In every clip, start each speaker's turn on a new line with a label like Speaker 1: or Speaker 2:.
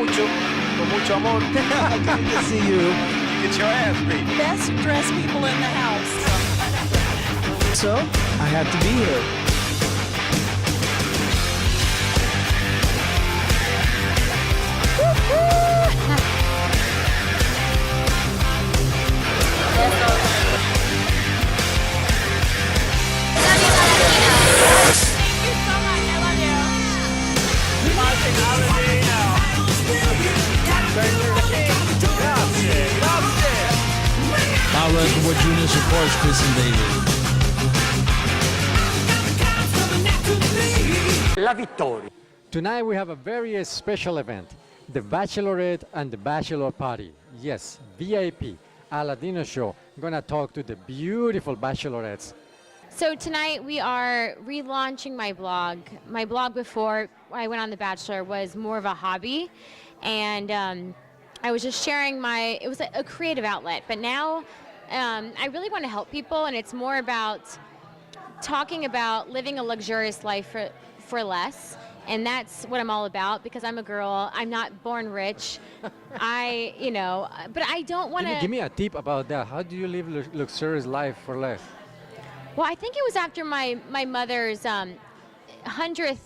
Speaker 1: mucho, con mucho amor.
Speaker 2: Good to see you.
Speaker 1: Get your ass beat.
Speaker 3: Best dressed people in the house.
Speaker 2: So, I have to be here.
Speaker 4: Power Escobar Jr. supports Chris and David.
Speaker 1: La vittoria.
Speaker 5: Tonight we have a very special event, the Bachelorette and the Bachelor Party. Yes, VIP, ALADINO show. Gonna talk to the beautiful bachelorettes.
Speaker 6: So tonight we are relaunching my blog. My blog before I went on The Bachelor was more of a hobby, and I was just sharing it was a creative outlet. But now I really want to help people, and it's more about talking about living a luxurious life for less. And that's what I'm all about, because I'm a girl. I'm not born rich. But I don't want to.
Speaker 5: Give me a tip about that. How do you live luxurious life for less?
Speaker 6: Well, I think it was after my mother's 100th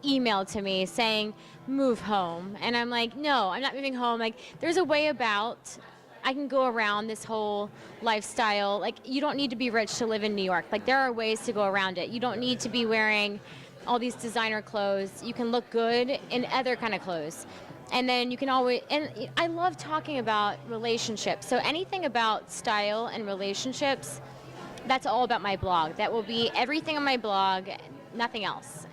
Speaker 6: email to me saying, move home. And I'm like, no, I'm not moving home. Like, there's a way about, I can go around this whole lifestyle. Like, you don't need to be rich to live in New York. Like, there are ways to go around it. You don't need to be wearing all these designer clothes. You can look good in other kind of clothes. And then you can always, and I love talking about relationships. So anything about style and relationships, that's all about my blog. That will be everything on my blog, nothing else.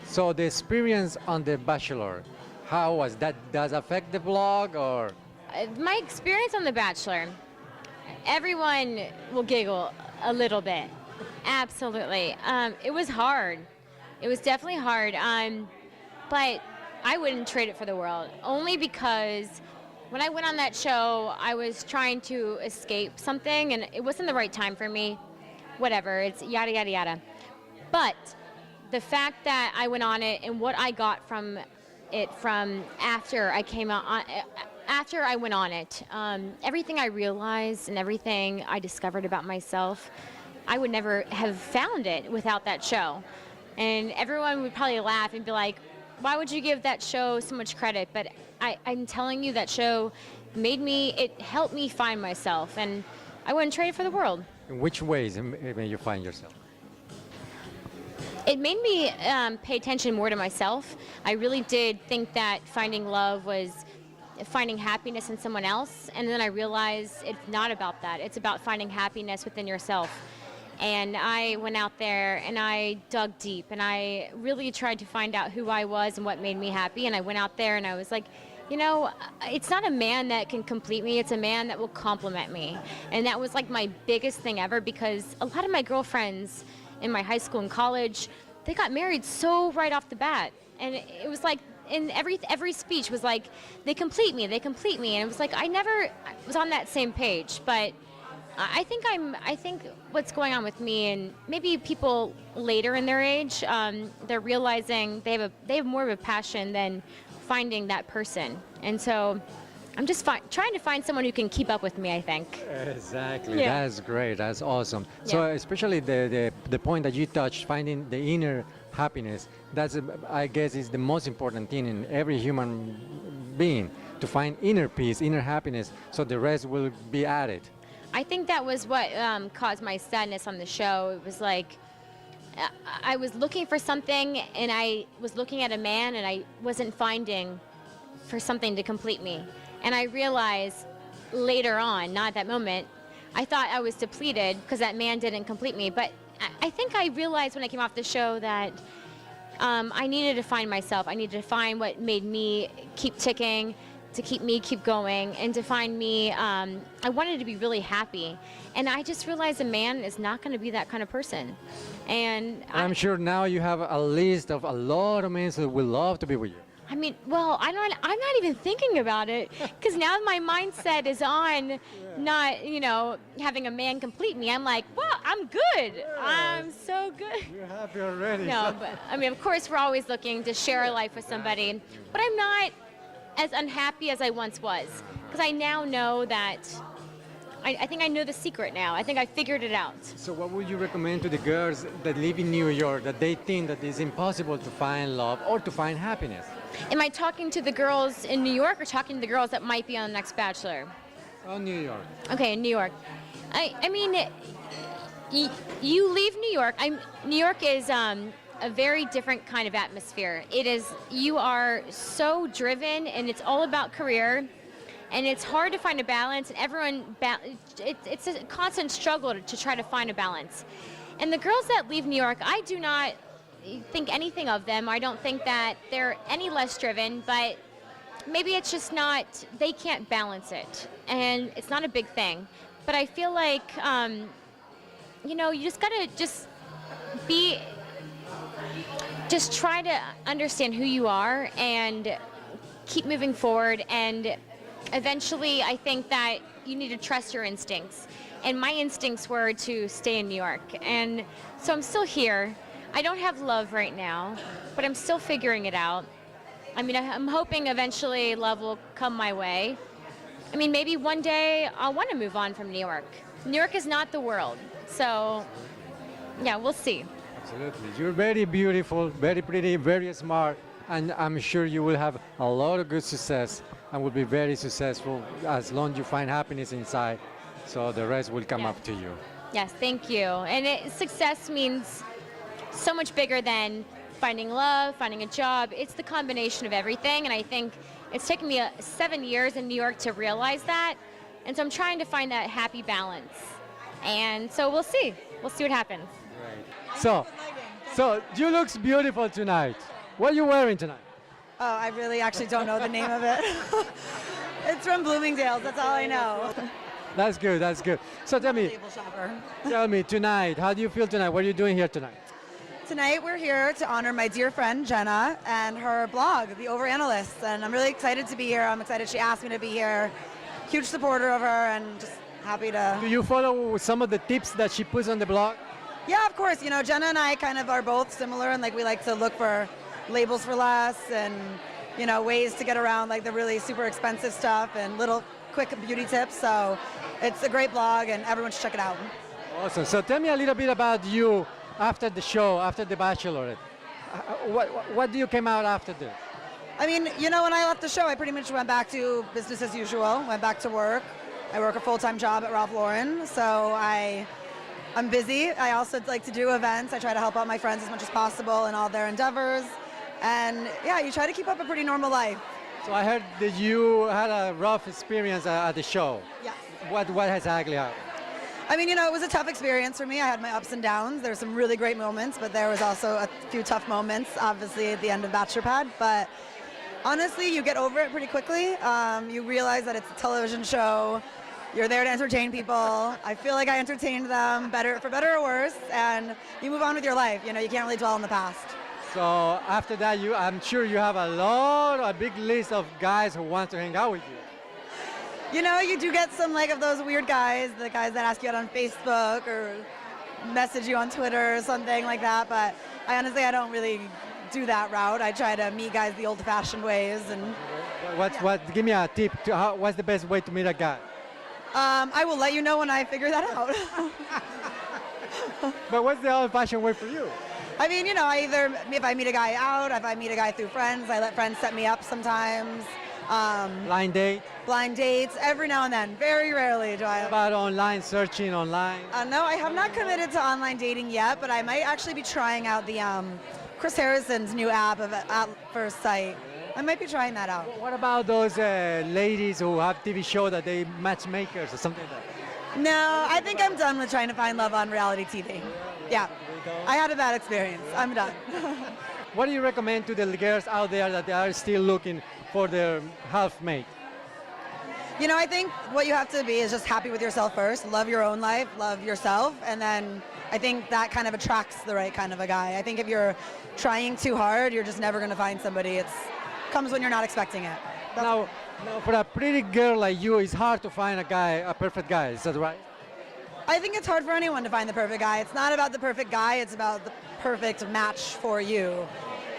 Speaker 5: So the experience on The Bachelor, how was that? Does affect the blog or?
Speaker 6: My experience on The Bachelor, everyone will giggle a little bit. Absolutely. It was hard. It was definitely hard. But I wouldn't trade it for the world, only because when I went on that show, I was trying to escape something, and it wasn't the right time for me. Whatever, it's yada, yada, yada. But the fact that I went on it and what I got from it from after I came out, after I went on it, everything I realized and everything I discovered about myself, I would never have found it without that show. And everyone would probably laugh and be like, why would you give that show so much credit? But I'm telling you, that show it helped me find myself, and I wouldn't trade it for the world.
Speaker 5: In which ways may you find yourself?
Speaker 6: It made me pay attention more to myself. I really did think that finding love was finding happiness in someone else, and then I realized it's not about that. It's about finding happiness within yourself. And I went out there and I dug deep, and I really tried to find out who I was and what made me happy. And I went out there and I was like, it's not a man that can complete me, it's a man that will compliment me. And that was like my biggest thing ever, because a lot of my girlfriends in my high school and college, they got married so right off the bat. And it was like, in every speech was like, they complete me. And it was like, I never was on that same page. But I think what's going on with me, and maybe people later in their age, they're realizing they have more of a passion than finding that person. And so I'm just trying to find someone who can keep up with me, I think.
Speaker 5: Exactly.
Speaker 6: Yeah.
Speaker 5: That's great. That's awesome.
Speaker 6: Yeah.
Speaker 5: So especially the point that you touched, finding the inner happiness, that's, I guess, is the most important thing in every human being, to find inner peace, inner happiness, so the rest will be added.
Speaker 6: I think that was what caused my sadness on the show. It was like, I was looking for something, and I was looking at a man, and I wasn't finding for something to complete me. And I realized later on, not at that moment, I thought I was depleted because that man didn't complete me. But I think I realized when I came off the show that I needed to find myself. I needed to find what made me keep ticking, to keep me keep going, and to find me. I wanted to be really happy. And I just realized a man is not going to be that kind of person. And
Speaker 5: I'm sure now you have a list of a lot of men who would love to be with you.
Speaker 6: I mean, well, I'm not even thinking about it, because now my mindset is on not, having a man complete me. I'm like, well, I'm good.
Speaker 5: Yes.
Speaker 6: I'm so good.
Speaker 5: You're happy already.
Speaker 6: No, but I mean, of course, we're always looking to share our life with somebody, but I'm not as unhappy as I once was. Because I now know that, I think I know the secret now. I think I figured it out.
Speaker 5: So what would you recommend to the girls that live in New York that they think that it's impossible to find love or to find happiness?
Speaker 6: Am I talking to the girls in New York or talking to the girls that might be on the next Bachelor?
Speaker 5: Oh, New York.
Speaker 6: Okay, in New York. I mean, you leave New York. New York is a very different kind of atmosphere. It is, you are so driven and it's all about career. And it's hard to find a balance, and everyone, it's a constant struggle to try to find a balance. And the girls that leave New York, I do not think anything of them. I don't think that they're any less driven, but maybe it's just not, they can't balance it. And it's not a big thing. But I feel like, you know, you just gotta just try to understand who you are and keep moving forward. And eventually, I think that you need to trust your instincts. And my instincts were to stay in New York. And so I'm still here. I don't have love right now, but I'm still figuring it out. I mean, I'm hoping eventually love will come my way. I mean, maybe one day I'll want to move on from New York. New York is not the world. So, yeah, we'll see.
Speaker 5: Absolutely. You're very beautiful, very pretty, very smart, and I'm sure you will have a lot of good success and will be very successful as long as you find happiness inside. So the rest will come up to you.
Speaker 6: Yes, thank you. And success means so much bigger than finding love, finding a job. It's the combination of everything, and I think it's taken me 7 years in New York to realize that. And so I'm trying to find that happy balance. And so we'll see. We'll see what happens.
Speaker 5: Great. So you look beautiful tonight. What are you wearing tonight?
Speaker 3: Oh, I really actually don't know the name of it. It's from Bloomingdale's, that's all I know.
Speaker 5: That's good, that's good. So tell me,
Speaker 3: Table shopper.
Speaker 5: tell me tonight, how do you feel tonight? What are you doing here tonight?
Speaker 3: Tonight we're here to honor my dear friend Jenna and her blog, The Analyst, and I'm really excited to be here. I'm excited she asked me to be here. Huge supporter of her and just happy to...
Speaker 5: Do you follow some of the tips that she puts on the blog?
Speaker 3: Yeah, of course. You know, Jenna and I kind of are both similar, and like we like to look for labels for less and, you know, ways to get around like the really super expensive stuff and little quick beauty tips. So it's a great blog and everyone should check it out.
Speaker 5: Awesome. So tell me a little bit about you after the show, after the Bachelorette. What do you came out after this?
Speaker 3: I mean, you know, when I left the show, I pretty much went back to business as usual, went back to work. I work a full-time job at Ralph Lauren, so I'm busy. I also like to do events. I try to help out my friends as much as possible in all their endeavors. And yeah, you try to keep up a pretty normal life.
Speaker 5: So I heard that you had a rough experience at the show.
Speaker 3: Yes.
Speaker 5: What has actually happened?
Speaker 3: I mean, you know, it was a tough experience for me. I had my ups and downs. There were some really great moments, but there was also a few tough moments, obviously, at the end of Bachelorette. But honestly, you get over it pretty quickly. You realize that it's a television show. You're there to entertain people. I feel like I entertained them for better or worse, and you move on with your life. You know, you can't really dwell on the past.
Speaker 5: So after that, I'm sure you have a big list of guys who want to hang out with you.
Speaker 3: You know, you do get some of those weird guys, the guys that ask you out on Facebook or message you on Twitter or something like that, but I don't really do that route. I try to meet guys the old-fashioned ways. And
Speaker 5: Give me a tip. What's the best way to meet a guy?
Speaker 3: I will let you know when I figure that out.
Speaker 5: But what's the old-fashioned way for you?
Speaker 3: I mean, you know, if I meet a guy out, if I meet a guy through friends, I let friends set me up sometimes.
Speaker 5: Blind date?
Speaker 3: Blind dates, every now and then. Very rarely do I.
Speaker 5: What about online, searching online?
Speaker 3: No, I have not committed to online dating yet, but I might actually be trying out the Chris Harrison's new app of At First Sight. I might be trying that out.
Speaker 5: What about those ladies who have TV show that they matchmakers or something like that?
Speaker 3: No, I think I'm done with trying to find love on reality TV. Yeah, I had a bad experience. I'm done.
Speaker 5: What do you recommend to the girls out there that they are still looking for their half-mate?
Speaker 3: You know, I think what you have to be is just happy with yourself first. Love your own life, love yourself, and then I think that kind of attracts the right kind of a guy. I think if you're trying too hard, you're just never going to find somebody. It comes when you're not expecting it.
Speaker 5: Now, for a pretty girl like you, it's hard to find a perfect guy. Is that right?
Speaker 3: I think it's hard for anyone to find the perfect guy. It's not about the perfect guy. It's about the perfect match for you.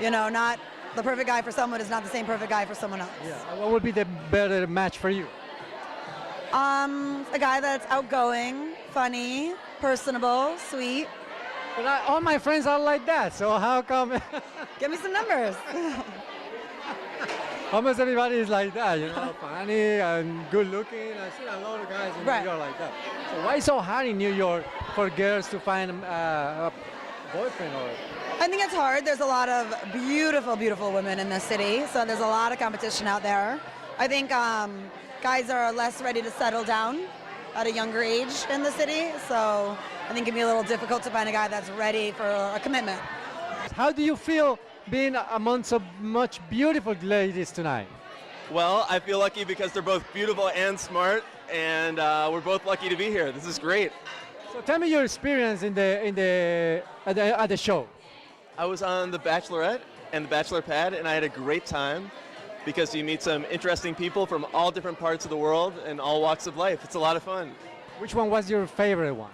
Speaker 3: You know, not the perfect guy for someone is not the same perfect guy for someone else.
Speaker 5: Yeah. What would be the better match for you?
Speaker 3: A guy that's outgoing, funny, personable, sweet.
Speaker 5: But all my friends are like that, so how come
Speaker 3: Give me some numbers.
Speaker 5: almost everybody is like that, you know, funny and good looking? I've seen a lot of guys in
Speaker 3: Right.
Speaker 5: New York like that. So why so hard in New York for girls to find a boyfriend or?
Speaker 3: I think it's hard. There's a lot of beautiful, beautiful women in this city, so there's a lot of competition out there. I think guys are less ready to settle down at a younger age in the city, so I think it can be a little difficult to find a guy that's ready for a commitment.
Speaker 5: How do you feel being among so much beautiful ladies tonight?
Speaker 7: Well, I feel lucky because they're both beautiful and smart, and we're both lucky to be here. This is great.
Speaker 5: So tell me your experience at the show.
Speaker 7: I was on The Bachelorette and The Bachelor Pad, and I had a great time because you meet some interesting people from all different parts of the world and all walks of life. It's a lot of fun.
Speaker 5: Which one was your favorite one?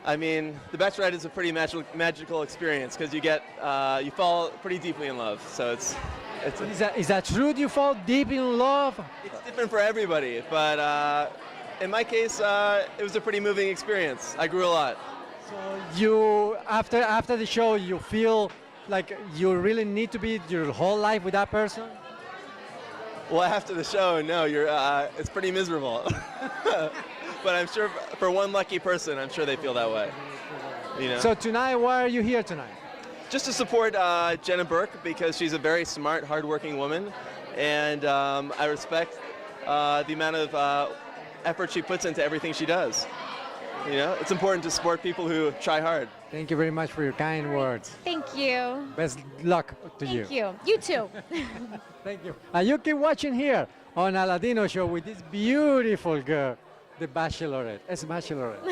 Speaker 7: I mean, The Bachelorette is a pretty magical experience because you fall pretty deeply in love. So it's
Speaker 5: Is that true? Do you fall deep in love?
Speaker 7: it's different for everybody, but in my case, it was a pretty moving experience. I grew a lot.
Speaker 5: So you, after the show, you feel like you really need to be your whole life with that person?
Speaker 7: Well, after the show, no, it's pretty miserable. But I'm sure for one lucky person, I'm sure they feel that way. You know?
Speaker 5: So tonight, why are you here tonight?
Speaker 7: Just to support Jenna Burke because she's a very smart, hardworking woman, and I respect the amount of effort she puts into everything she does. You know, it's important to support people who try hard.
Speaker 5: Thank you very much for your kind words.
Speaker 6: Thank you.
Speaker 5: Best luck to you.
Speaker 6: Thank you. You too.
Speaker 5: Thank you. And you keep watching here on ALADINO show with this beautiful girl, the Bachelorette. It's Bachelorette.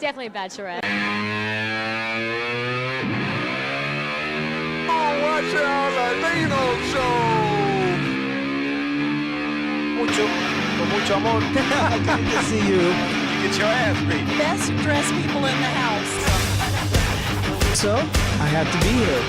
Speaker 6: Definitely Bachelorette.
Speaker 1: Watch the ALADINO show. Con mucho amor.
Speaker 2: Good to see you.
Speaker 1: You get your ass beat.
Speaker 8: Best dressed people in the house.
Speaker 2: So, I had to be here.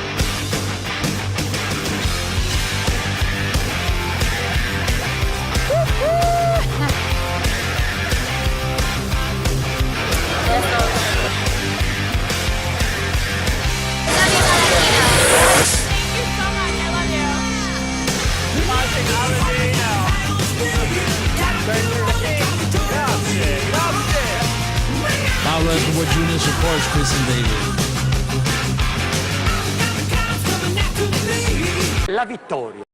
Speaker 4: Bachelor Junior supports Chris and David.
Speaker 1: La vittoria.